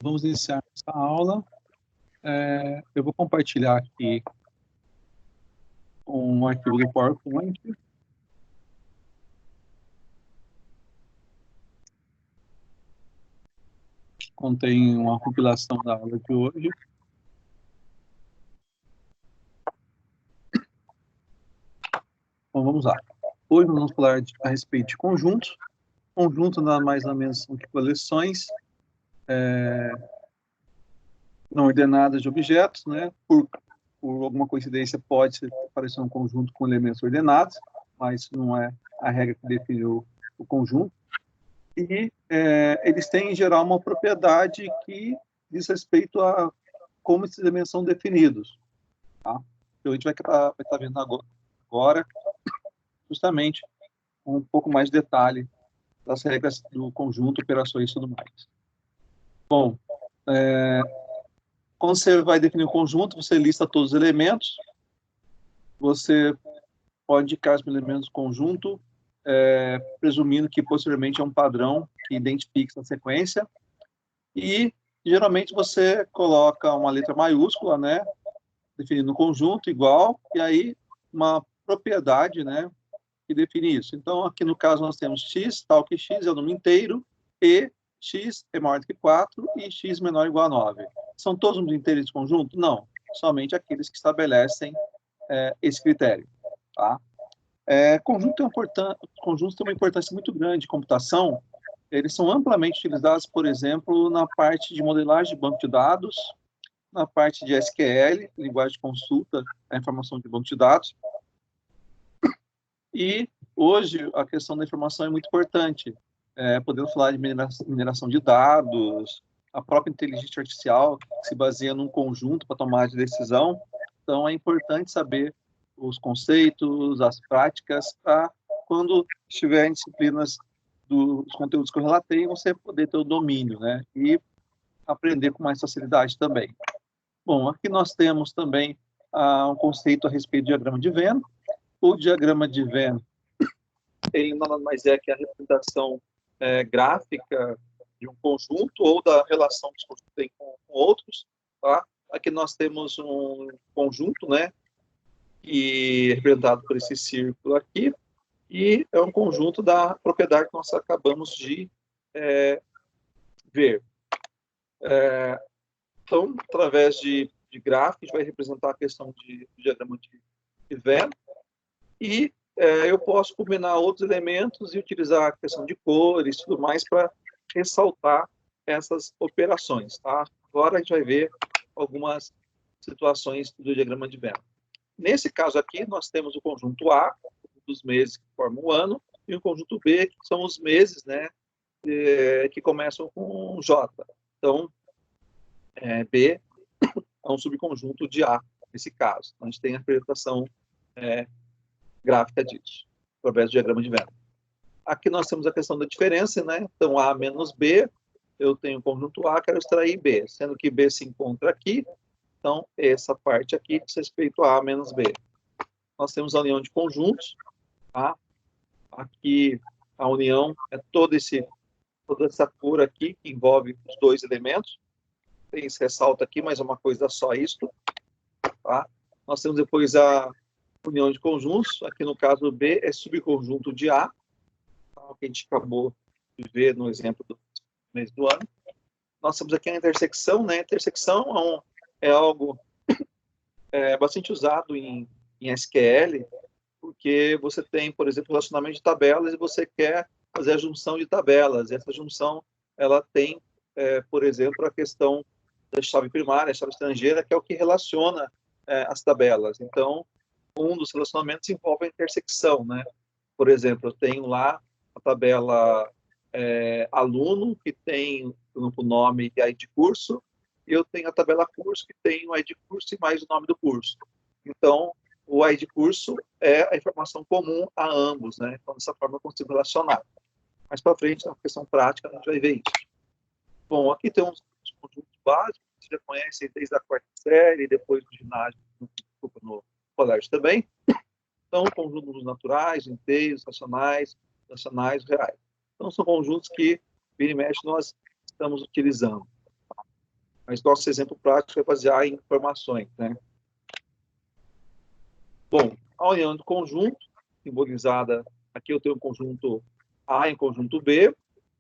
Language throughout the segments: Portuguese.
Vamos iniciar essa aula. Eu vou compartilhar aqui um arquivo do PowerPoint. Que contém uma compilação da aula de hoje. Então, vamos lá. Hoje nós vamos falar a respeito de conjuntos. Conjunto nada mais nada menos são que coleções não ordenadas de objetos, né? Por alguma coincidência pode aparecer um conjunto com elementos ordenados, mas não é a regra que define o conjunto. E eles têm, em geral, uma propriedade que diz respeito a como esses elementos são definidos. Tá? Então, a gente vai estar vendo agora justamente um pouco mais de detalhe das regras do conjunto, operações e tudo mais. Bom, quando você vai definir um conjunto, você lista todos os elementos, você pode indicar os elementos do conjunto, presumindo que posteriormente é um padrão que identifique essa sequência, e geralmente você coloca uma letra maiúscula, né, definindo um conjunto igual, e aí uma propriedade, né, que define isso. Então, aqui no caso nós temos x, tal que x é o número inteiro, e x é maior do que 4 e x menor ou igual a 9. São todos números inteiros de conjunto? Não, somente aqueles que estabelecem esse critério. Tá? Conjuntos têm uma importância muito grande de computação. Eles são amplamente utilizados, por exemplo, na parte de modelagem de banco de dados, na parte de SQL, linguagem de consulta da informação de banco de dados. E hoje a questão da informação é muito importante. Podemos falar de mineração de dados, a própria inteligência artificial que se baseia num conjunto para tomar de decisão. Então é importante saber os conceitos, as práticas, para quando estiver em disciplinas dos conteúdos que eu relatei, você poder ter o domínio, né? E aprender com mais facilidade também. Bom, aqui nós temos também um conceito a respeito do diagrama de Venn. O diagrama de Venn ele nada mais é que a representação gráfica de um conjunto ou da relação que os conjuntos têm com outros. Tá? Aqui nós temos um conjunto, né, que é representado por esse círculo aqui, e é um conjunto da propriedade que nós acabamos de ver. Então, através de gráficos, a gente vai representar a questão de diagrama de Venn, e eu posso combinar outros elementos e utilizar a questão de cores e tudo mais para ressaltar essas operações. Tá? Agora a gente vai ver algumas situações do diagrama de Venn. Nesse caso aqui, nós temos o conjunto A, dos meses que formam o ano, e o conjunto B, que são os meses, né, que começam com J. Então, B é um subconjunto de A, nesse caso. Então, a gente tem a representação gráfica disso, através do diagrama de Venn. Aqui nós temos a questão da diferença, né? Então, A menos B, eu tenho o conjunto A, quero extrair B, sendo que B se encontra aqui, então, essa parte aqui diz respeito a A menos B. Nós temos a união de conjuntos, tá? Aqui, a união é toda essa cor aqui, que envolve os dois elementos. Tem esse ressalto aqui, mas é uma coisa só isto, tá? Nós temos depois a união de conjuntos, aqui no caso B é subconjunto de A, tá? Que a gente acabou de ver no exemplo do mês do ano. Nós temos aqui a intersecção, né? A intersecção é algo bastante usado em SQL, porque você tem, por exemplo, relacionamento de tabelas e você quer fazer a junção de tabelas. E essa junção, ela tem, por exemplo, a questão da chave primária, a chave estrangeira, que é o que relaciona as tabelas. Então, um dos relacionamentos envolve a intersecção, né? Por exemplo, eu tenho lá a tabela aluno, que tem o grupo nome e ID curso, e eu tenho a tabela curso, que tem o ID curso e mais o nome do curso. Então, o ID curso é a informação comum a ambos, né? Então, dessa forma, eu consigo relacionar. Mais para frente, na questão prática, a gente vai ver isso. Bom, aqui tem uns conjuntos básicos, que você já conhece desde a quarta série, depois do ginásio, no colégio também. Então, conjuntos naturais, inteiros, racionais, reais. Então, são conjuntos que, vira e mexe, nós estamos utilizando. Mas nosso exemplo prático é basear em informações, né? Bom, a união do conjunto, simbolizada, aqui eu tenho o conjunto A em conjunto B,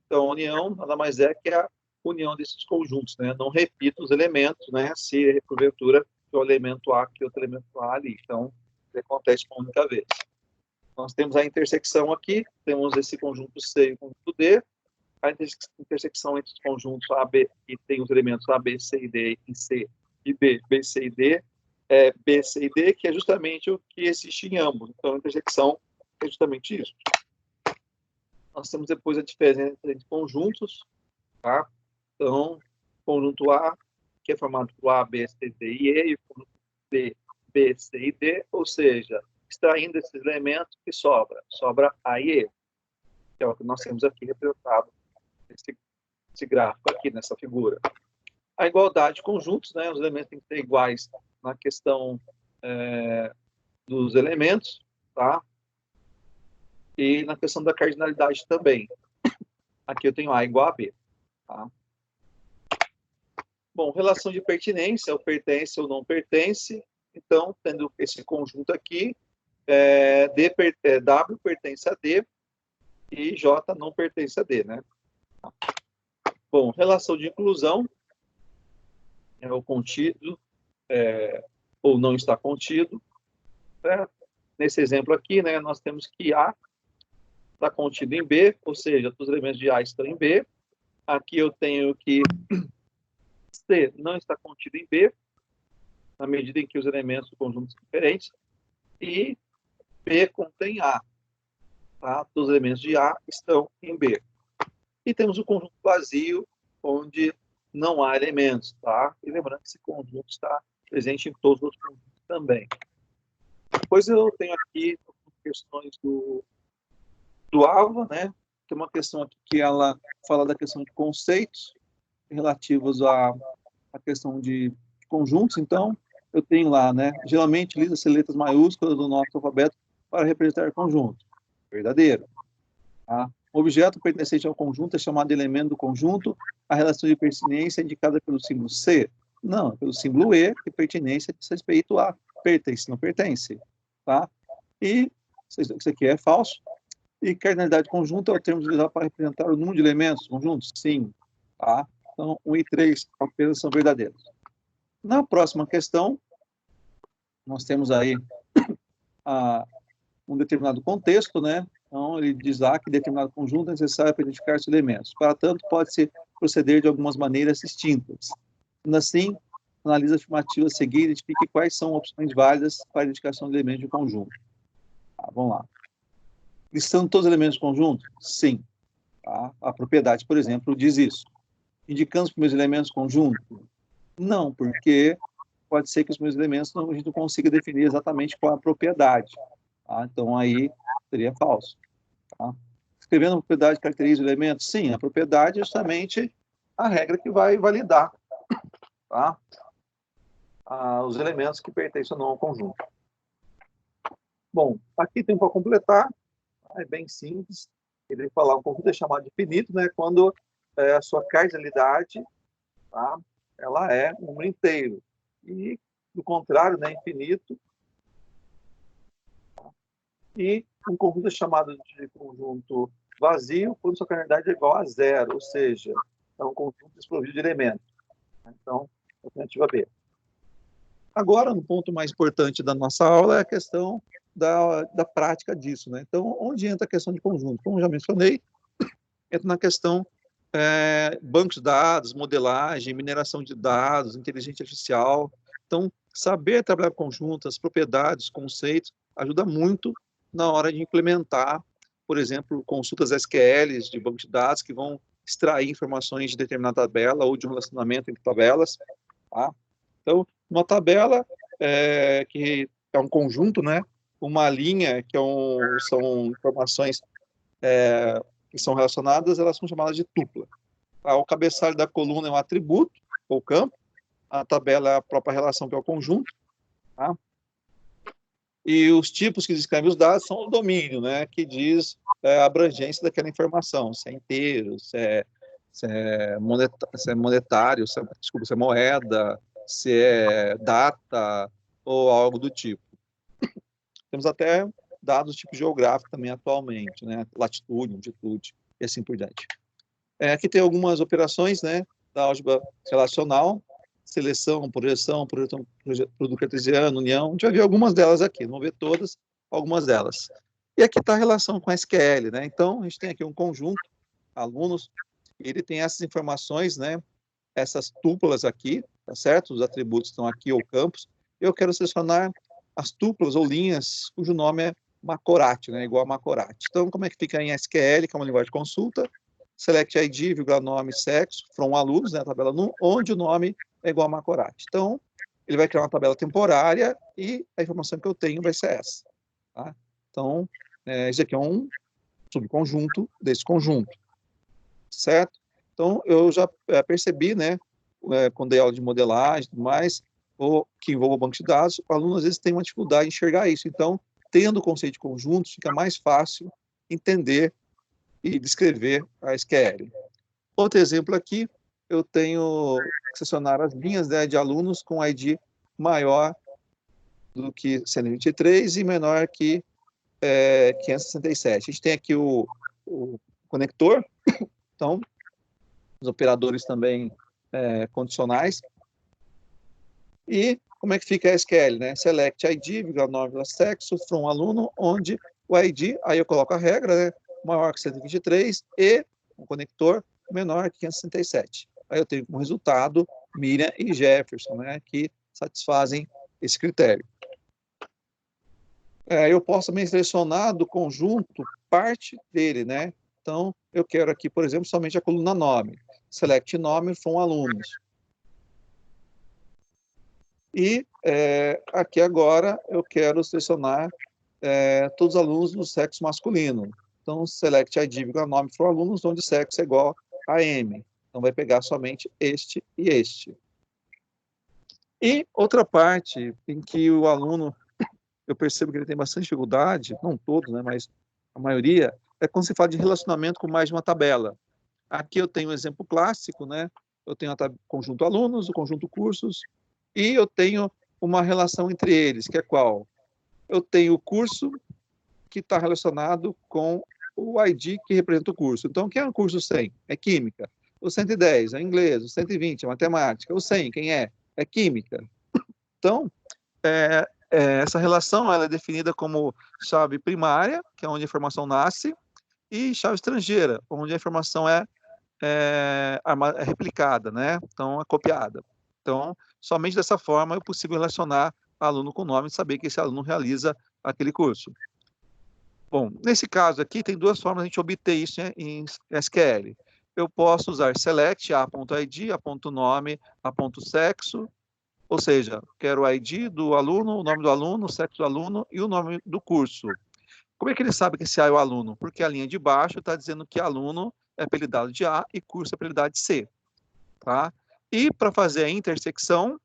então a união nada mais é que a união desses conjuntos, né? Não repito os elementos, né? Se porventura que o elemento A aqui, outro elemento A ali. Então, acontece uma única vez. Nós temos a intersecção aqui, temos esse conjunto C e o conjunto D, a intersecção entre os conjuntos A, B, que tem os elementos A, B, C e D em C, e B, B, C e D, B, C e D, que é justamente o que existe em ambos. Então, a intersecção é justamente isso. Nós temos depois a diferença entre conjuntos, tá? Então, conjunto A, que é formado por A, B, C, D e E, e o conjunto B, B, C e D, ou seja, extraindo esses elementos, que sobra A e E, que é o que nós temos aqui representado nesse gráfico aqui, nessa figura. A igualdade de conjuntos, né, os elementos têm que ser iguais na questão dos elementos, tá? E na questão da cardinalidade também. Aqui eu tenho A igual a B, tá? Bom, relação de pertinência, ou pertence ou não pertence. Então, tendo esse conjunto aqui, W pertence a D e J não pertence a D, né? Bom, relação de inclusão é o contido ou não está contido. Certo? Nesse exemplo aqui, né, nós temos que A está contido em B, ou seja, os elementos de A estão em B. Aqui eu tenho que C não está contido em B, na medida em que os elementos do conjunto são diferentes, e B contém A. Tá? Os elementos de A estão em B. E temos o conjunto vazio, onde não há elementos. Tá? E lembrando que esse conjunto está presente em todos os conjuntos também. Depois eu tenho aqui questões do AVA, né? Tem uma questão aqui que ela fala da questão de conceitos relativos à questão de conjuntos. Então, eu tenho lá, né? Geralmente, utiliza-se letras maiúsculas do nosso alfabeto para representar conjunto. Verdadeiro. Tá? O objeto pertencente ao conjunto é chamado de elemento do conjunto. A relação de pertinência é indicada pelo símbolo C. Não, pelo símbolo E, que pertinência diz respeito a pertence, não pertence. Tá? E isso aqui é falso. E cardinalidade conjunta é o termo utilizado para representar o número de elementos conjuntos? Sim. Tá? Então, 1 e 3 apenas são verdadeiros. Na próxima questão, nós temos aí um determinado contexto, né? Então, ele diz lá que determinado conjunto é necessário para identificar esses elementos. Para tanto, pode-se proceder de algumas maneiras distintas. Sendo assim, analise a afirmativa a seguir e identifique quais são opções válidas para a identificação de elementos de um conjunto. Tá, vamos lá. Listando todos os elementos do conjunto? Sim. Tá? A propriedade, por exemplo, diz isso. Indicando os primeiros elementos do conjunto? Não, porque pode ser que os meus elementos a gente não consiga definir exatamente qual é a propriedade. Tá? Então, aí seria falso. Tá? Escrevendo a propriedade caracteriza o elemento? Sim, a propriedade é justamente a regra que vai validar, tá? Os elementos que pertencem ou não ao conjunto. Bom, aqui tem para completar, é bem simples. Ele vai falar um conjunto é chamado de finito, né? Quando a sua cardinalidade, tá? Ela é um número inteiro. E, do contrário, né, infinito. E um conjunto é chamado de conjunto vazio quando sua cardinalidade é igual a zero, ou seja, é um conjunto desprovido de elementos. Então, alternativa B. Agora, um ponto mais importante da nossa aula é a questão da prática disso, né? Então, onde entra a questão de conjunto? Como já mencionei, entra na questão bancos de dados, modelagem, mineração de dados, inteligência artificial. Então, saber trabalhar conjunto, as propriedades, conceitos, ajuda muito na hora de implementar, por exemplo, consultas SQLs de banco de dados que vão extrair informações de determinada tabela ou de um relacionamento entre tabelas. Tá? Então, uma tabela que é um conjunto, né? Uma linha que são informações que são relacionadas, elas são chamadas de tupla. O cabeçalho da coluna é um atributo, ou campo, a tabela é a própria relação, que é o conjunto, tá? E os tipos que descrevem os dados são o domínio, né, que diz a abrangência daquela informação, se é inteiro, se se é monetário, desculpa, se é moeda, se é data ou algo do tipo. Temos até dados tipo geográfico também atualmente, né? Latitude, longitude e assim por diante. Aqui tem algumas operações, né, da álgebra relacional, seleção, projeção, produto cartesiano, união. A gente vai ver algumas delas aqui, não vamos ver todas, algumas delas. E aqui está a relação com a SQL, né? Então, a gente tem aqui um conjunto, alunos, ele tem essas informações, né, essas tuplas aqui, tá certo? Os atributos estão aqui, ou campos. Eu quero selecionar as tuplas ou linhas cujo nome é Macorati, né, igual a Macorati. Então, como é que fica em SQL, que é uma linguagem de consulta? Select ID, nome, sexo, from alunos, né, a tabela onde o nome é igual a Macorati. Então, ele vai criar uma tabela temporária e a informação que eu tenho vai ser essa. Tá? Então, esse aqui é um subconjunto desse conjunto, certo? Então, eu já percebi, né, quando dei aula de modelagem e tudo mais, ou que envolva banco de dados, o aluno às vezes tem uma dificuldade em enxergar isso. Então, tendo o conceito de conjuntos, fica mais fácil entender e descrever a SQL. Outro exemplo aqui, eu tenho que selecionar as linhas, né, de alunos com ID maior do que 123 e menor que 567. A gente tem aqui o conector, então, os operadores também condicionais. E como é que fica a SQL, né? Select ID, nome, sexo, from aluno, onde o ID, aí eu coloco a regra, né? Maior que 123 e um conector menor que 567. Aí eu tenho como resultado Miriam e Jefferson, né? Que satisfazem esse critério. Eu posso também selecionar do conjunto parte dele, né? Então, eu quero aqui, por exemplo, somente a coluna nome. Select nome from alunos. E aqui agora eu quero selecionar todos os alunos do sexo masculino. Então, select ID, nome from alunos, onde sexo é igual a M. Então, vai pegar somente este e este. E outra parte em que o aluno, eu percebo que ele tem bastante dificuldade, não todos, né, mas a maioria, é quando se fala de relacionamento com mais de uma tabela. Aqui eu tenho um exemplo clássico, né? Eu tenho o conjunto alunos, o conjunto cursos, e eu tenho uma relação entre eles, que é qual? Eu tenho o curso que está relacionado com o ID que representa o curso. Então, quem é o curso 100? É química. O 110 é inglês, o 120 é matemática. O 100, quem é? É química. Então, essa relação ela é definida como chave primária, que é onde a informação nasce, e chave estrangeira, onde a informação é replicada, né? Então, é copiada. Então, somente dessa forma é possível relacionar aluno com nome e saber que esse aluno realiza aquele curso. Bom, nesse caso aqui, tem duas formas de a gente obter isso em SQL. Eu posso usar select a.id, a.nome, a.sexo, ou seja, quero o ID do aluno, o nome do aluno, o sexo do aluno e o nome do curso. Como é que ele sabe que esse A é o aluno? Porque a linha de baixo está dizendo que aluno é apelidado de A e curso é apelidado de C. Tá? E para fazer a intersecção,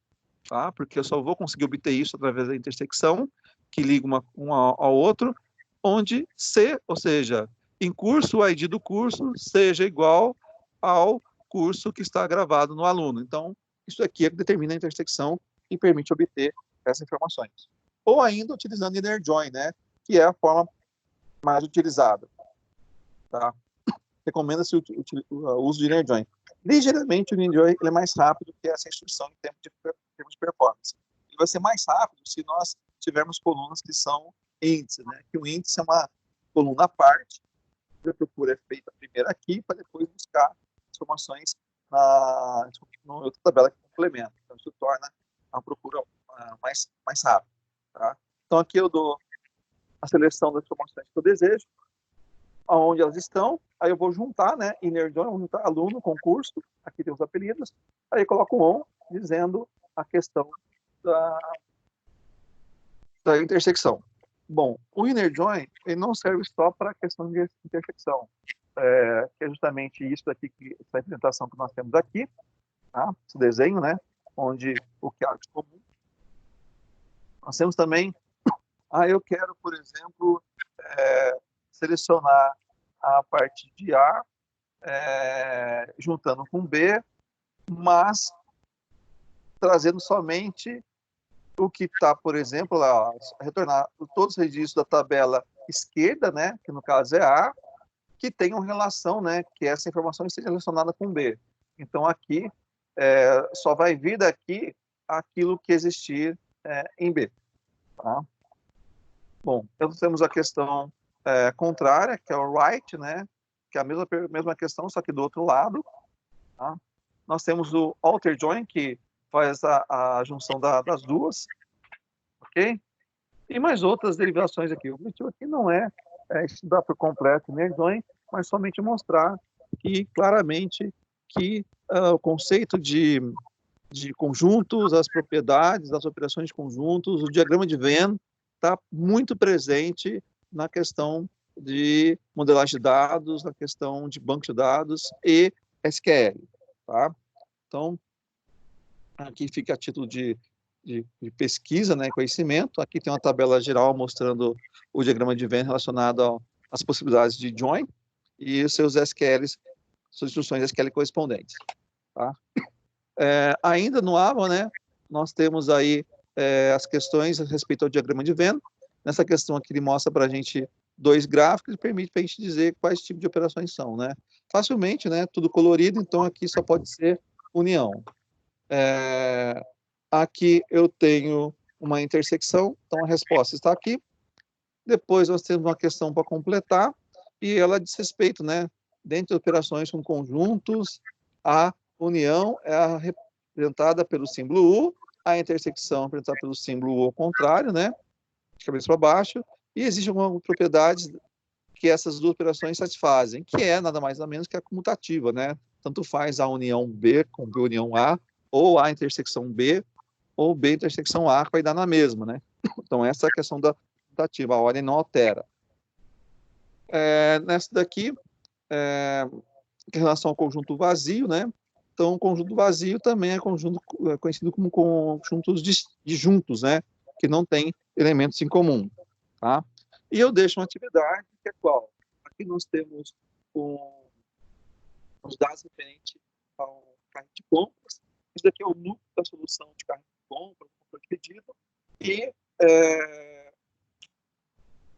tá? Porque eu só vou conseguir obter isso através da intersecção, que liga um ao outro, onde C, ou seja, em curso, o ID do curso seja igual ao curso que está gravado no aluno. Então, isso aqui é que determina a intersecção e permite obter essas informações. Ou ainda utilizando inner join, né? Que é a forma mais utilizada. Tá? Recomenda-se o uso de inner join. Ligeiramente, o inner join ele é mais rápido que essa instrução em termos de performance. Ele vai ser mais rápido se nós tivermos colunas que são índices, né? Que o índice é uma coluna à parte, a procura é feita primeiro aqui, para depois buscar informações na outra tabela que complementa. Então, isso torna a procura mais rápida. Tá? Então, aqui eu dou a seleção das informações que eu desejo, aonde elas estão, aí eu vou juntar, né, inner join, vou juntar aluno com curso, aqui tem os apelidos, aí eu coloco on, dizendo a questão da intersecção. Bom, o inner join, ele não serve só para a questão de intersecção, que é justamente isso aqui, essa representação que nós temos aqui, tá? Esse desenho, né, onde o que há de comum. Nós temos também, eu quero, por exemplo, selecionar a parte de A juntando com B, mas trazendo somente o que está, por exemplo, lá, retornar todos os registros da tabela esquerda, né, que no caso é A, que tenham relação, né, que essa informação esteja relacionada com B. Então, aqui, só vai vir daqui aquilo que existir em B. Tá? Bom, então temos a questão contrária, que é o right, né, que é a mesma questão, só que do outro lado. Tá? Nós temos o alter join, que faz a junção das duas, ok? E mais outras derivações aqui. O objetivo aqui não é estudar por completo o merge join, mas somente mostrar que, claramente, que o conceito de conjuntos, as propriedades das operações de conjuntos, o diagrama de Venn está muito presente na questão de modelagem de dados, na questão de banco de dados e SQL. Tá? Então, aqui fica a título de pesquisa, né, conhecimento. Aqui tem uma tabela geral mostrando o diagrama de Venn relacionado às possibilidades de join e os seus SQLs, suas instruções SQL correspondentes. Tá? Ainda no AVA, né, nós temos aí as questões a respeito ao diagrama de Venn. Nessa questão aqui ele mostra para a gente 2 gráficos e permite para a gente dizer quais tipos de operações são, né? Facilmente, né? Tudo colorido, então aqui só pode ser união. Aqui eu tenho uma intersecção, então a resposta está aqui. Depois nós temos uma questão para completar, e ela diz respeito, né? Dentre operações com conjuntos, a união é representada pelo símbolo U, a intersecção é representada pelo símbolo U ao contrário, né? De cabeça para baixo, e existem algumas propriedades que essas duas operações satisfazem, que é nada mais nada menos que a comutativa, né? Tanto faz a união B com B união A, ou a intersecção B, ou B intersecção A, que vai dar na mesma, né? Então, essa é a questão da comutativa, a ordem não altera. Nessa daqui, em relação ao conjunto vazio, né? Então, o conjunto vazio também é conhecido como conjuntos disjuntos, né? Que não tem elementos em comum, tá? E eu deixo uma atividade que é qual? Aqui nós temos os dados referentes ao carrinho de compras. Isso daqui é o núcleo da solução de carrinho de compras, compra de pedido. E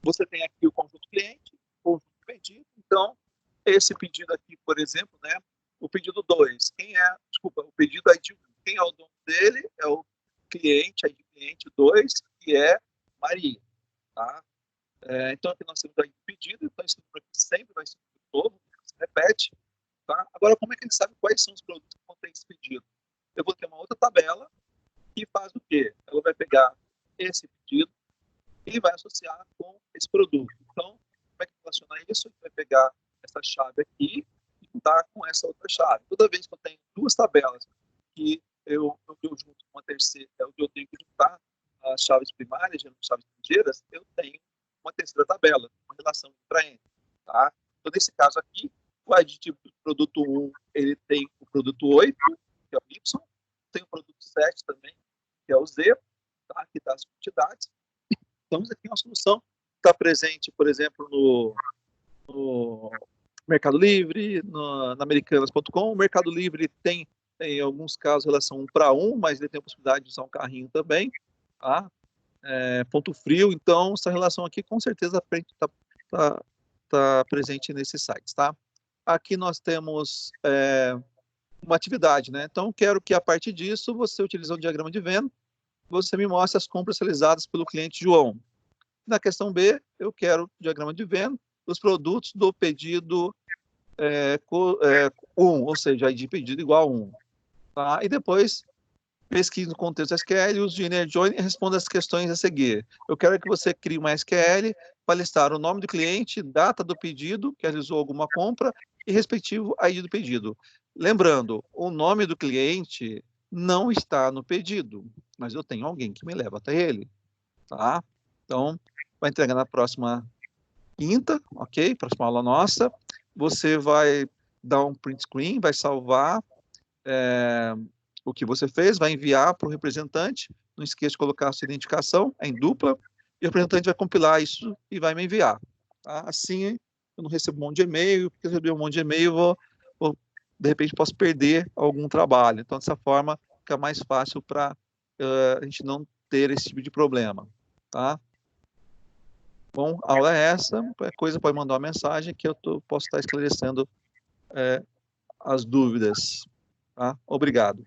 você tem aqui o conjunto cliente, o conjunto pedido. Então, esse pedido aqui, por exemplo, né? O pedido 2, o pedido ID 1, quem é o dono dele? É o cliente, ID cliente 2, que é Maria, tá? Então, aqui nós temos aí o pedido, então esse número aqui sempre vai ser um novo, se repete, tá? Agora, como é que ele sabe quais são os produtos que contêm esse pedido? Eu vou ter uma outra tabela que faz o quê? Ela vai pegar esse pedido e vai associar com esse produto. Então, como é que funciona isso? Ele vai pegar essa chave aqui e juntar com essa outra chave. Toda vez que eu tenho 2 tabelas que eu junto com uma terceira, onde eu tenho que juntar as chaves primárias, as chaves estrangeiras, eu tenho uma terceira tabela, uma relação para entre. Tá? Então, nesse caso aqui, o aditivo do produto 1, ele tem o produto 8, que é o Y, tem o produto 7 também, que é o Z, tá? Que dá as quantidades. Então, isso aqui é uma solução que está presente, por exemplo, no Mercado Livre, na Americanas.com. O Mercado Livre tem, em alguns casos, relação 1 para 1, mas ele tem a possibilidade de usar um carrinho também. Tá? Ponto frio, então essa relação aqui com certeza está presente nesses sites, tá? Aqui nós temos uma atividade, né? Então quero que a partir disso você utilizando o diagrama de Venn, você me mostre as compras realizadas pelo cliente João. Na questão B, eu quero o diagrama de Venn dos produtos do pedido 1, ou seja, ID pedido igual a 1. Tá? E depois pesquise no contexto SQL, use o inner join e responda as questões a seguir. Eu quero que você crie uma SQL para listar o nome do cliente, data do pedido, que realizou alguma compra, e respectivo ID do pedido. Lembrando, o nome do cliente não está no pedido, mas eu tenho alguém que me leva até ele. Tá? Então, vai entregar na próxima quinta, ok? Próxima aula nossa. Você vai dar um print screen, vai salvar o que você fez, vai enviar para o representante, não esqueça de colocar a sua identificação, é em dupla, e o representante vai compilar isso e vai me enviar. Tá? Assim, eu não recebo um monte de e-mail, porque eu recebi um monte de e-mail, eu vou de repente posso perder algum trabalho. Então, dessa forma, fica mais fácil para a gente não ter esse tipo de problema, tá? Bom, a aula é essa, qualquer coisa pode mandar uma mensagem que eu posso estar esclarecendo as dúvidas, tá? Obrigado.